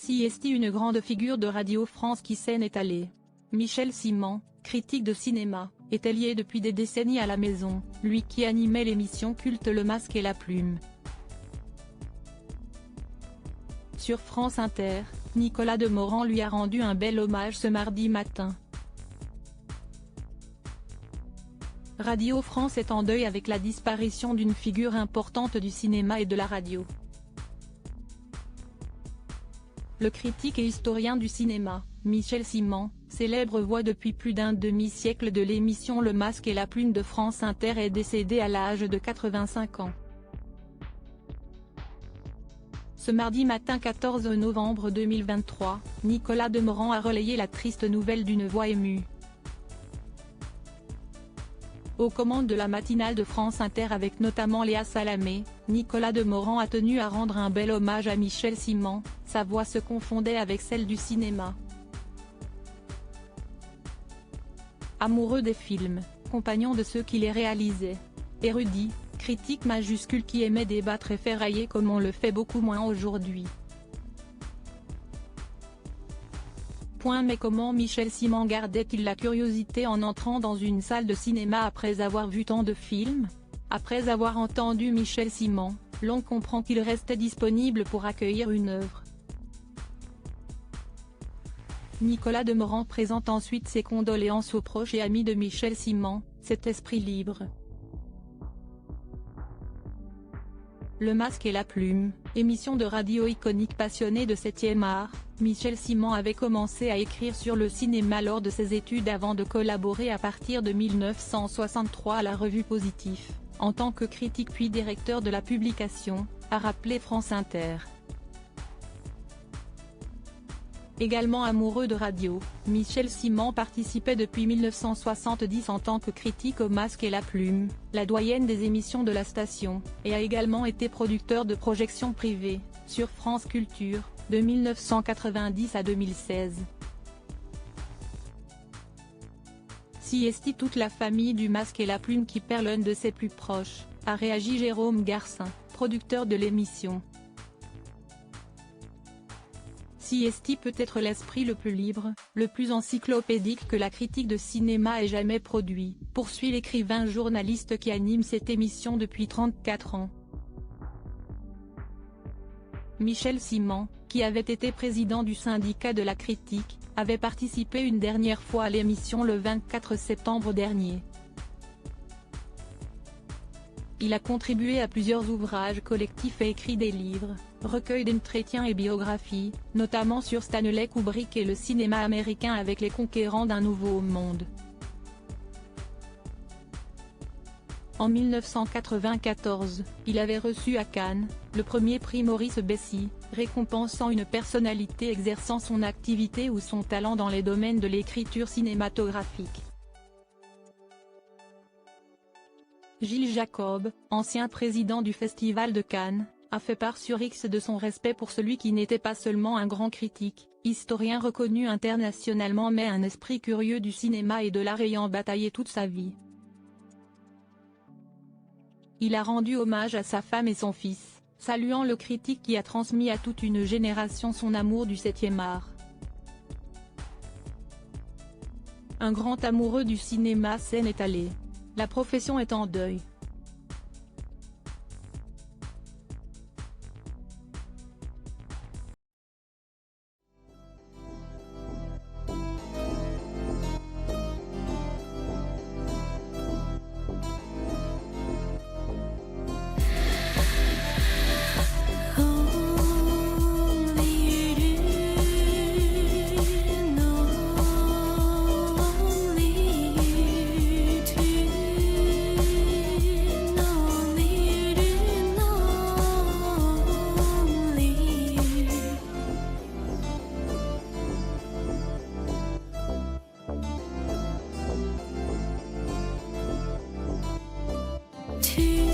CST, une grande figure de Radio France qui s'en est allé. Michel Simon, critique de cinéma, était lié depuis des décennies à la maison, lui qui animait l'émission culte Le Masque et la Plume. Sur France Inter, Nicolas Demorand lui a rendu un bel hommage ce mardi matin. Radio France est en deuil avec la disparition d'une figure importante du cinéma et de la radio. Le critique et historien du cinéma, Michel Simon, célèbre voix depuis plus d'un demi-siècle de l'émission Le Masque et la Plume de France Inter, est décédé à l'âge de 85 ans. Ce mardi matin 14 novembre 2023, Nicolas Demorand a relayé la triste nouvelle d'une voix émue. Aux commandes de la matinale de France Inter avec notamment Léa Salamé, Nicolas Demorand a tenu à rendre un bel hommage à Michel Simon. Sa voix se confondait avec celle du cinéma. Amoureux des films, compagnon de ceux qui les réalisaient. Érudit, critique majuscule qui aimait débattre et ferrailler comme on le fait beaucoup moins aujourd'hui. Mais comment Michel Simon gardait-il la curiosité en entrant dans une salle de cinéma après avoir vu tant de films? Après avoir entendu Michel Simon, l'on comprend qu'il restait disponible pour accueillir une œuvre. Nicolas Demorand présente ensuite ses condoléances aux proches et amis de Michel Simon, cet esprit libre. Le Masque et la Plume, émission de radio iconique passionnée de 7e art, Michel Simon avait commencé à écrire sur le cinéma lors de ses études avant de collaborer à partir de 1963 à la revue Positif, en tant que critique puis directeur de la publication, a rappelé France Inter. Également amoureux de radio, Michel Simon participait depuis 1970 en tant que critique au Masque et la Plume, la doyenne des émissions de la station, et a également été producteur de projections privées, sur France Culture, de 1990 à 2016. CST, toute la famille du Masque et la Plume qui perd l'un de ses plus proches, a réagi Jérôme Garcin, producteur de l'émission. CST peut être l'esprit le plus libre, le plus encyclopédique que la critique de cinéma ait jamais produit, poursuit l'écrivain journaliste qui anime cette émission depuis 34 ans. Michel Simon, qui avait été président du syndicat de la critique, avait participé une dernière fois à l'émission le 24 septembre dernier. Il a contribué à plusieurs ouvrages collectifs et écrit des livres, recueils d'entretiens et biographies, notamment sur Stanley Kubrick et le cinéma américain avec Les Conquérants d'un Nouveau Monde. En 1994, il avait reçu à Cannes, le premier prix Maurice Bessy, récompensant une personnalité exerçant son activité ou son talent dans les domaines de l'écriture cinématographique. Gilles Jacob, ancien président du Festival de Cannes, a fait part sur X de son respect pour celui qui n'était pas seulement un grand critique, historien reconnu internationalement mais un esprit curieux du cinéma et de l'art ayant bataillé toute sa vie. Il a rendu hommage à sa femme et son fils, saluant le critique qui a transmis à toute une génération son amour du 7e art. Un grand amoureux du cinéma s'en est allé. La profession est en deuil. To